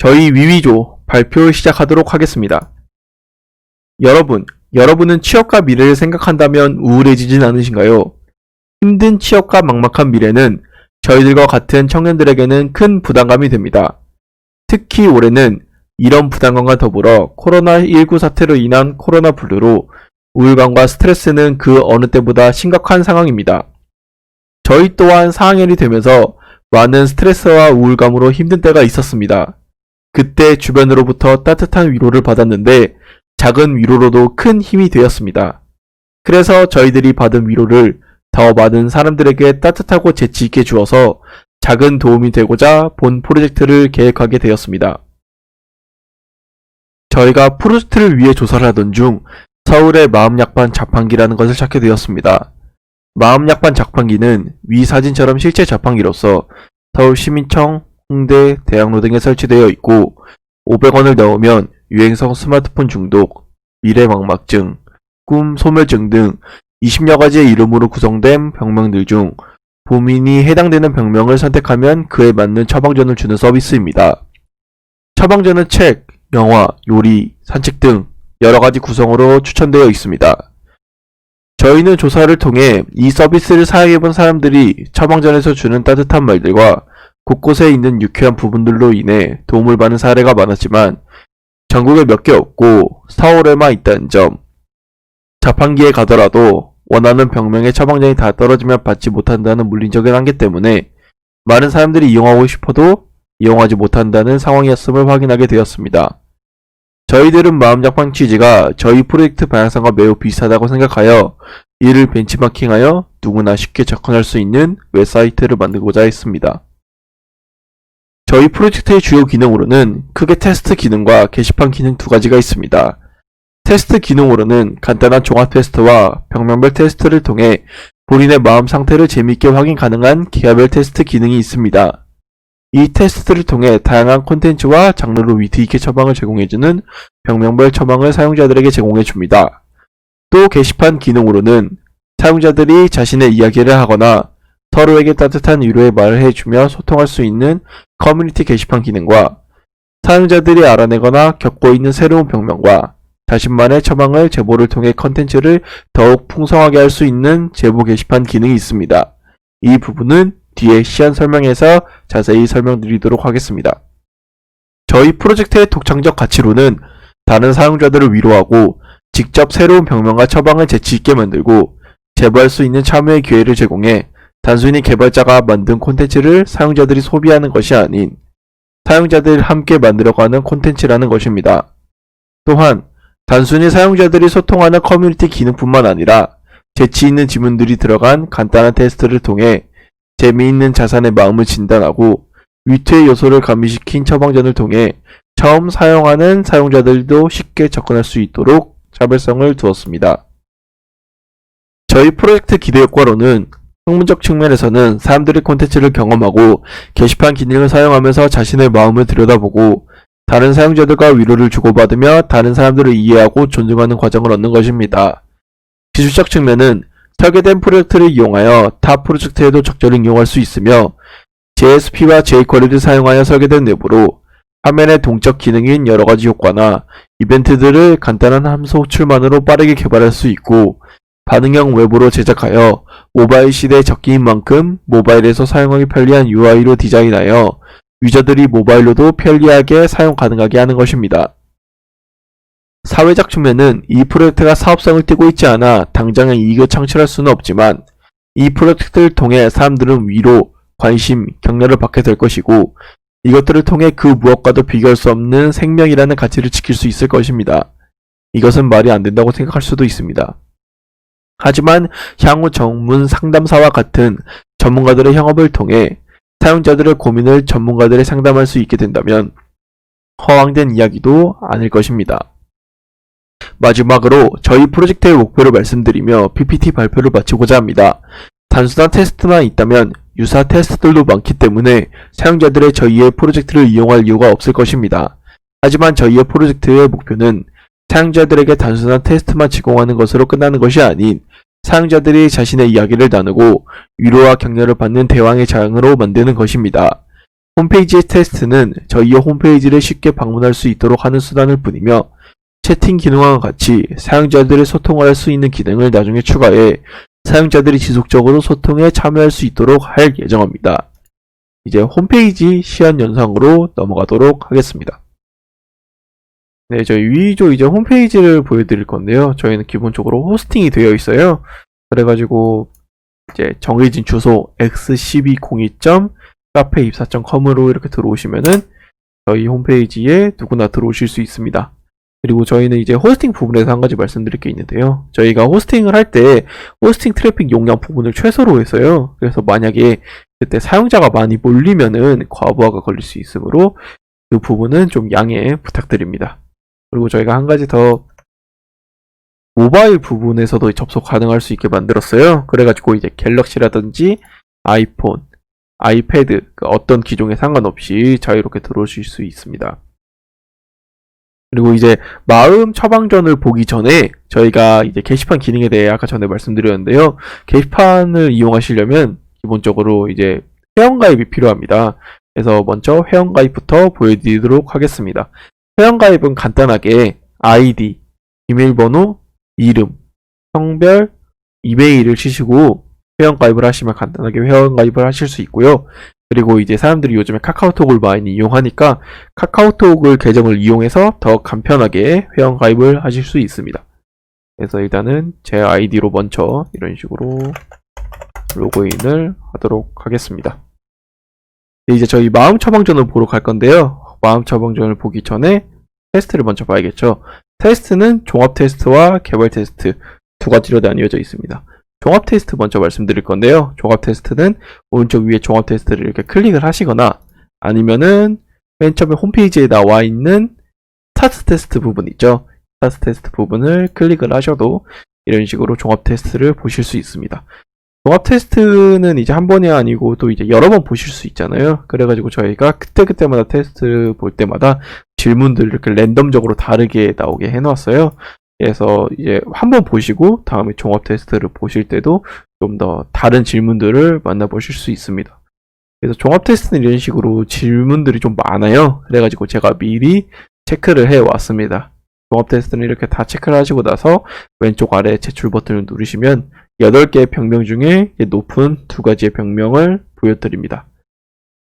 저희 위위조 발표 시작하도록 하겠습니다. 여러분은 취업과 미래를 생각한다면 우울해지진 않으신가요? 힘든 취업과 막막한 미래는 저희들과 같은 청년들에게는 큰 부담감이 됩니다. 특히 올해는 이런 부담감과 더불어 코로나19 사태로 인한 코로나 블루로 우울감과 스트레스는 그 어느 때보다 심각한 상황입니다. 저희 또한 4학년이 되면서 많은 스트레스와 우울감으로 힘든 때가 있었습니다. 그때 주변으로부터 따뜻한 위로를 받았는데 작은 위로로도 큰 힘이 되었습니다. 그래서 저희들이 받은 위로를 더 많은 사람들에게 따뜻하고 재치 있게 주어서 작은 도움이 되고자 본 프로젝트를 계획하게 되었습니다. 저희가 프로젝트를 위해 조사를 하던 중 서울의 마음약반 자판기라는 것을 찾게 되었습니다. 마음약반 자판기는 위 사진처럼 실제 자판기로서 서울시민청, 홍대, 대학로 등에 설치되어 있고 500원을 넣으면 유행성 스마트폰 중독, 미래망막증, 꿈 소멸증 등 20여 가지의 이름으로 구성된 병명들 중 본인이 해당되는 병명을 선택하면 그에 맞는 처방전을 주는 서비스입니다. 처방전은 책, 영화, 요리, 산책 등 여러가지 구성으로 추천되어 있습니다. 저희는 조사를 통해 이 서비스를 사용해본 사람들이 처방전에서 주는 따뜻한 말들과 곳곳에 있는 유쾌한 부분들로 인해 도움을 받는 사례가 많았지만 전국에 몇 개 없고 서울에만 있다는 점, 자판기에 가더라도 원하는 병명의 처방전이 다 떨어지면 받지 못한다는 물리적인 한계 때문에 많은 사람들이 이용하고 싶어도 이용하지 못한다는 상황이었음을 확인하게 되었습니다. 저희들은 마음약방 취지가 저희 프로젝트 방향성과 매우 비슷하다고 생각하여 이를 벤치마킹하여 누구나 쉽게 접근할 수 있는 웹사이트를 만들고자 했습니다. 저희 프로젝트의 주요 기능으로는 크게 테스트 기능과 게시판 기능 두 가지가 있습니다. 테스트 기능으로는 간단한 종합 테스트와 병명별 테스트를 통해 본인의 마음 상태를 재미있게 확인 가능한 기하별 테스트 기능이 있습니다. 이 테스트를 통해 다양한 콘텐츠와 장르로 위트 있게 처방을 제공해주는 병명별 처방을 사용자들에게 제공해줍니다. 또 게시판 기능으로는 사용자들이 자신의 이야기를 하거나 서로에게 따뜻한 위로의 말을 해주며 소통할 수 있는 커뮤니티 게시판 기능과 사용자들이 알아내거나 겪고 있는 새로운 병명과 자신만의 처방을 제보를 통해 컨텐츠를 더욱 풍성하게 할 수 있는 제보 게시판 기능이 있습니다. 이 부분은 뒤에 시안 설명에서 자세히 설명드리도록 하겠습니다. 저희 프로젝트의 독창적 가치로는 다른 사용자들을 위로하고 직접 새로운 병명과 처방을 재치있게 만들고 제보할 수 있는 참여의 기회를 제공해 단순히 개발자가 만든 콘텐츠를 사용자들이 소비하는 것이 아닌 사용자들이 함께 만들어가는 콘텐츠라는 것입니다. 또한 단순히 사용자들이 소통하는 커뮤니티 기능뿐만 아니라 재치있는 지문들이 들어간 간단한 테스트를 통해 재미있는 자산의 마음을 진단하고 위트의 요소를 가미시킨 처방전을 통해 처음 사용하는 사용자들도 쉽게 접근할 수 있도록 차별성을 두었습니다. 저희 프로젝트 기대 효과로는 학문적 측면에서는 사람들이 콘텐츠를 경험하고 게시판 기능을 사용하면서 자신의 마음을 들여다보고 다른 사용자들과 위로를 주고받으며 다른 사람들을 이해하고 존중하는 과정을 얻는 것입니다. 기술적 측면은 설계된 프로젝트를 이용하여 타 프로젝트에도 적절히 이용할 수 있으며 JSP와 jQuery를 사용하여 설계된 내부로 화면의 동적 기능인 여러가지 효과나 이벤트들을 간단한 함수 호출만으로 빠르게 개발할 수 있고 반응형 웹으로 제작하여 모바일 시대의 적기인 만큼 모바일에서 사용하기 편리한 UI로 디자인하여 유저들이 모바일로도 편리하게 사용 가능하게 하는 것입니다. 사회적 측면은 이 프로젝트가 사업성을 띠고 있지 않아 당장의 이익을 창출할 수는 없지만 이 프로젝트를 통해 사람들은 위로, 관심, 격려를 받게 될 것이고 이것들을 통해 그 무엇과도 비교할 수 없는 생명이라는 가치를 지킬 수 있을 것입니다. 이것은 말이 안 된다고 생각할 수도 있습니다. 하지만 향후 전문 상담사와 같은 전문가들의 협업을 통해 사용자들의 고민을 전문가들이 상담할 수 있게 된다면 허황된 이야기도 아닐 것입니다. 마지막으로 저희 프로젝트의 목표를 말씀드리며 PPT 발표를 마치고자 합니다. 단순한 테스트만 있다면 유사 테스트들도 많기 때문에 사용자들의 저희의 프로젝트를 이용할 이유가 없을 것입니다. 하지만 저희의 프로젝트의 목표는 사용자들에게 단순한 테스트만 제공하는 것으로 끝나는 것이 아닌 사용자들이 자신의 이야기를 나누고 위로와 격려를 받는 대화의 장으로 만드는 것입니다. 홈페이지의 테스트는 저희의 홈페이지를 쉽게 방문할 수 있도록 하는 수단일 뿐이며 채팅 기능과 같이 사용자들이 소통을 할 수 있는 기능을 나중에 추가해 사용자들이 지속적으로 소통에 참여할 수 있도록 할 예정입니다. 이제 홈페이지 시연 영상으로 넘어가도록 하겠습니다. 네, 저희 위조 이제 홈페이지를 보여드릴 건데요. 저희는 기본적으로 호스팅이 되어 있어요. 그래가지고 이제 정해진 주소 x1202.카페24.com으로 이렇게 들어오시면은 저희 홈페이지에 누구나 들어오실 수 있습니다. 그리고 저희는 이제 호스팅 부분에서 한 가지 말씀드릴 게 있는데요. 저희가 호스팅을 할 때 호스팅 트래픽 용량 부분을 최소로 했어요. 그래서 만약에 그때 사용자가 많이 몰리면은 과부하가 걸릴 수 있으므로 그 부분은 좀 양해 부탁드립니다. 그리고 저희가 한 가지 더 모바일 부분에서도 접속 가능할 수 있게 만들었어요. 그래가지고 이제 갤럭시라든지 아이폰, 아이패드 어떤 기종에 상관없이 자유롭게 들어오실 수 있습니다. 그리고 이제 마음 처방전을 보기 전에 저희가 이제 게시판 기능에 대해 아까 전에 말씀드렸는데요. 게시판을 이용하시려면 기본적으로 이제 회원가입이 필요합니다. 그래서 먼저 회원가입부터 보여드리도록 하겠습니다. 회원가입은 간단하게 아이디, 비밀번호, 이름, 성별, 이메일을 치시고 회원가입을 하시면 간단하게 회원가입을 하실 수 있고요. 그리고 이제 사람들이 요즘에 카카오톡을 많이 이용하니까 카카오톡을 계정을 이용해서 더 간편하게 회원가입을 하실 수 있습니다. 그래서 일단은 제 아이디로 먼저 이런 식으로 로그인을 하도록 하겠습니다. 이제 저희 마음 처방전을 보러 갈 건데요. 마음 처방전을 보기 전에 테스트를 먼저 봐야겠죠. 테스트는 종합 테스트와 개발 테스트 두 가지로 나뉘어져 있습니다. 종합 테스트 먼저 말씀드릴 건데요. 종합 테스트는 오른쪽 위에 종합 테스트를 이렇게 클릭을 하시거나 아니면은 맨 처음에 홈페이지에 나와 있는 스타트 테스트 부분 있죠. 스타트 테스트 부분을 클릭을 하셔도 이런 식으로 종합 테스트를 보실 수 있습니다. 종합 테스트는 이제 한 번이 아니고 또 이제 여러 번 보실 수 있잖아요. 그래가지고 저희가 그때그때마다 테스트 볼 때마다 질문들을 이렇게 랜덤적으로 다르게 나오게 해놨어요. 그래서 이제 한번 보시고 다음에 종합 테스트를 보실 때도 좀 더 다른 질문들을 만나보실 수 있습니다. 그래서 종합 테스트는 이런 식으로 질문들이 좀 많아요. 그래가지고 제가 미리 체크를 해 왔습니다. 종합 테스트는 이렇게 다 체크를 하시고 나서 왼쪽 아래 제출 버튼을 누르시면 8개의 병명 중에 높은 2가지의 병명을 보여드립니다.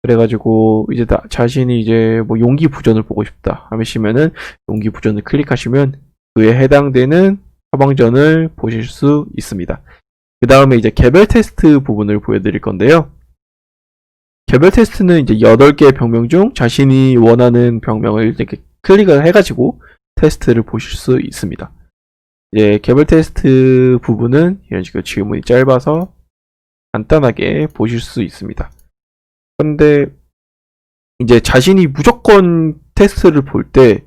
그래가지고 이제 자신이 이제 뭐 용기 부전을 보고 싶다 하시면은 용기 부전을 클릭하시면 그에 해당되는 처방전을 보실 수 있습니다. 그 다음에 이제 개별 테스트 부분을 보여드릴 건데요. 개별 테스트는 이제 8개의 병명 중 자신이 원하는 병명을 이렇게 클릭을 해가지고 테스트를 보실 수 있습니다. 이제 개별 테스트 부분은 이런 식으로 질문이 짧아서 간단하게 보실 수 있습니다. 근데 이제 자신이 무조건 테스트를 볼 때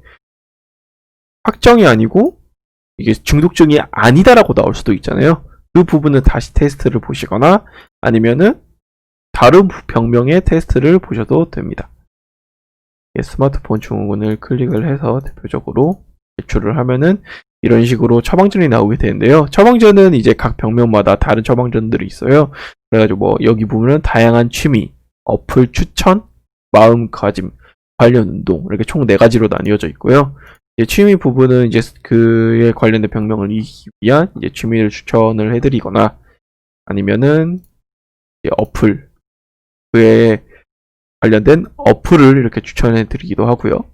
확정이 아니고 이게 중독증이 아니다라고 나올 수도 있잖아요. 그 부분은 다시 테스트를 보시거나 아니면은 다른 병명의 테스트를 보셔도 됩니다. 스마트폰 증후군을 클릭을 해서 대표적으로 제출을 하면은 이런 식으로 처방전이 나오게 되는데요. 처방전은 이제 각 병명마다 다른 처방전들이 있어요. 그래가지고 뭐 여기 보면은 다양한 취미, 어플 추천, 마음가짐, 관련 운동 이렇게 총 4가지로 나뉘어져 있고요. 이제 취미 부분은 이제 그에 관련된 병명을 이기기 위한 이제 취미를 추천을 해드리거나 아니면은 이제 어플 그에 관련된 어플을 이렇게 추천해드리기도 하고요.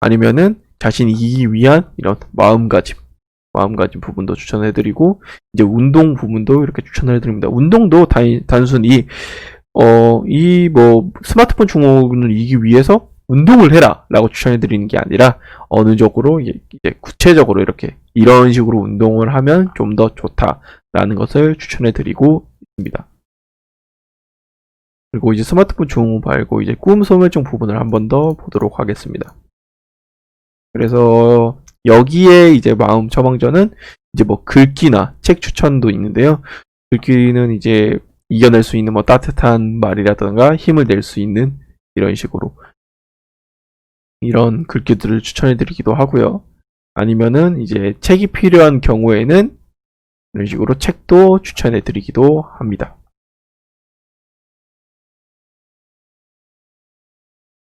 아니면은 자신이 이기기 위한 이런 마음가짐 부분도 추천해드리고 이제 운동 부분도 이렇게 추천해드립니다. 운동도 단순히 이 뭐 스마트폰 증후군을 이기기 위해서 운동을 해라 라고 추천해드리는 게 아니라 어느 정도로 이제 구체적으로 이렇게 이런 식으로 운동을 하면 좀 더 좋다라는 것을 추천해드리고 있습니다. 그리고 이제 스마트폰 증후 말고 이제 꿈 소멸증 부분을 한 번 더 보도록 하겠습니다. 그래서 여기에 이제 마음 처방전은 이제 뭐 글귀나 책 추천도 있는데요. 글귀는 이제 이겨낼 수 있는 뭐 따뜻한 말이라든가 힘을 낼 수 있는 이런 식으로 이런 글귀들을 추천해 드리기도 하고요. 아니면은 이제 책이 필요한 경우에는 이런 식으로 책도 추천해 드리기도 합니다.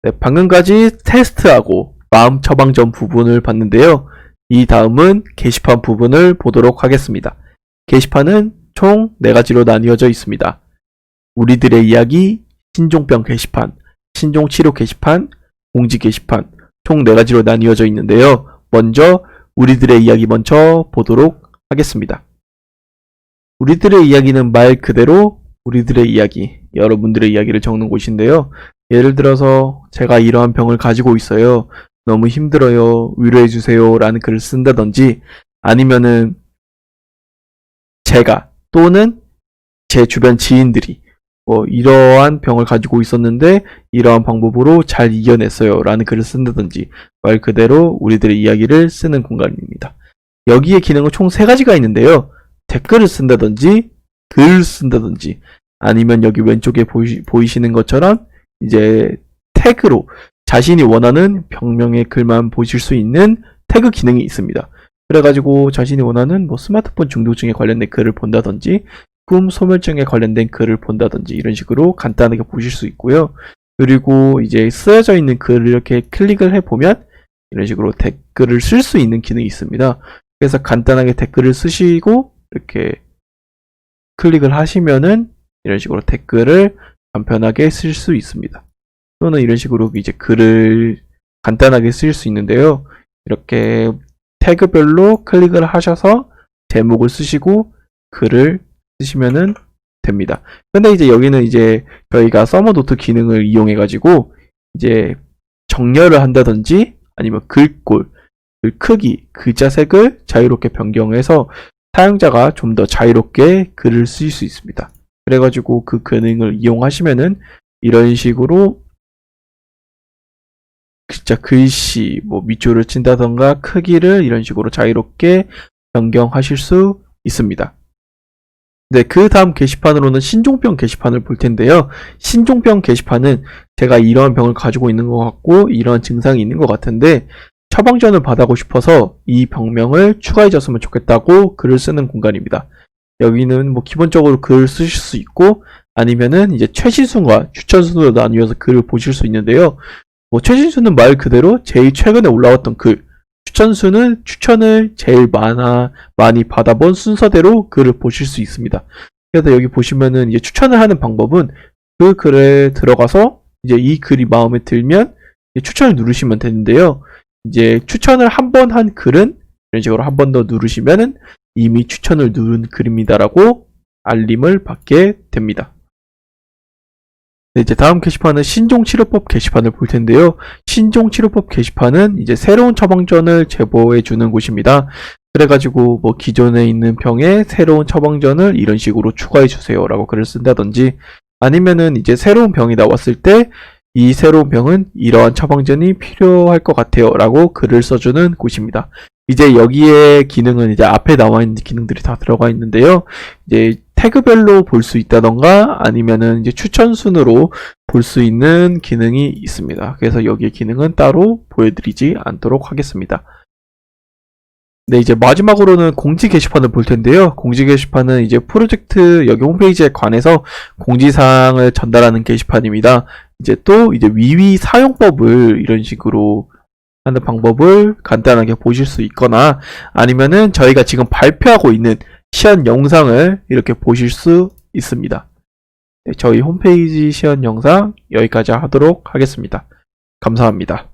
네, 방금까지 테스트하고 마음 처방전 부분을 봤는데요. 이 다음은 게시판 부분을 보도록 하겠습니다. 게시판은 총 4가지로 나뉘어져 있습니다. 우리들의 이야기, 신종병 게시판, 신종치료 게시판, 공지 게시판, 총 4가지로 나뉘어져 있는데요. 먼저 우리들의 이야기 먼저 보도록 하겠습니다. 우리들의 이야기는 말 그대로 우리들의 이야기, 여러분들의 이야기를 적는 곳인데요. 예를 들어서 제가 이러한 병을 가지고 있어요. 너무 힘들어요. 위로해주세요. 라는 글을 쓴다든지 아니면은 제가 또는 제 주변 지인들이 이러한 병을 가지고 있었는데 이러한 방법으로 잘 이겨냈어요. 라는 글을 쓴다든지 말 그대로 우리들의 이야기를 쓰는 공간입니다. 여기에 기능은 총 3가지가 있는데요. 댓글을 쓴다든지 글을 쓴다든지 아니면 여기 왼쪽에 보이시는 것처럼 이제 태그로 자신이 원하는 병명의 글만 보실 수 있는 태그 기능이 있습니다. 그래가지고 자신이 원하는 스마트폰 중독증에 관련된 글을 본다든지 꿈 소멸증에 관련된 글을 본다든지 이런 식으로 간단하게 보실 수 있고요. 그리고 이제 쓰여져 있는 글을 이렇게 클릭을 해보면 이런 식으로 댓글을 쓸 수 있는 기능이 있습니다. 그래서 간단하게 댓글을 쓰시고 이렇게 클릭을 하시면은 이런 식으로 댓글을 간편하게 쓸 수 있습니다. 또는 이런 식으로 이제 글을 간단하게 쓸 수 있는데요. 이렇게 태그별로 클릭을 하셔서 제목을 쓰시고 글을 쓰시면은 됩니다. 근데 이제 여기는 이제 저희가 서머노트 기능을 이용해 가지고 이제 정렬을 한다든지 아니면 글꼴, 글 크기, 글자 색을 자유롭게 변경해서 사용자가 좀 더 자유롭게 글을 쓸 수 있습니다. 그래가지고 그 기능을 이용하시면은 이런 식으로 진짜 글씨 밑줄을 친다던가 크기를 이런 식으로 자유롭게 변경하실 수 있습니다. 네, 그 다음 게시판으로는 신종병 게시판을 볼 텐데요. 신종병 게시판은 제가 이러한 병을 가지고 있는 것 같고 이러한 증상이 있는 것 같은데 처방전을 받아보고 싶어서 이 병명을 추가해줬으면 좋겠다고 글을 쓰는 공간입니다. 여기는 기본적으로 글을 쓰실 수 있고 아니면은 이제 최신순과 추천순으로 나뉘어서 글을 보실 수 있는데요. 최신순은 말 그대로 제일 최근에 올라왔던 글, 추천순은 추천을 제일 많이 받아본 순서대로 글을 보실 수 있습니다. 그래서 여기 보시면은 이제 추천을 하는 방법은 그 글에 들어가서 이제 이 글이 마음에 들면 추천을 누르시면 되는데요. 이제 추천을 한 번 한 글은 이런 식으로 한 번 더 누르시면은 이미 추천을 누른 글입니다라고 알림을 받게 됩니다. 네, 이제 다음 게시판은 신종치료법 게시판을 볼 텐데요. 신종치료법 게시판은 이제 새로운 처방전을 제보해 주는 곳입니다. 그래가지고 기존에 있는 병에 새로운 처방전을 이런 식으로 추가해 주세요 라고 글을 쓴다든지 아니면은 이제 새로운 병이 나왔을 때 이 새로운 병은 이러한 처방전이 필요할 것 같아요 라고 글을 써주는 곳입니다. 이제 여기에 기능은 이제 앞에 나와 있는 기능들이 다 들어가 있는데요. 이제 태그별로 볼 수 있다던가 아니면은 이제 추천 순으로 볼 수 있는 기능이 있습니다. 그래서 여기에 기능은 따로 보여드리지 않도록 하겠습니다. 네, 이제 마지막으로는 공지 게시판을 볼 텐데요. 공지 게시판은 이제 프로젝트 여기 홈페이지에 관해서 공지사항을 전달하는 게시판입니다. 이제 또 이제 위위 사용법을 이런 식으로 하는 방법을 간단하게 보실 수 있거나 아니면은 저희가 지금 발표하고 있는 시연 영상을 이렇게 보실 수 있습니다. 네, 저희 홈페이지 시연 영상 여기까지 하도록 하겠습니다. 감사합니다.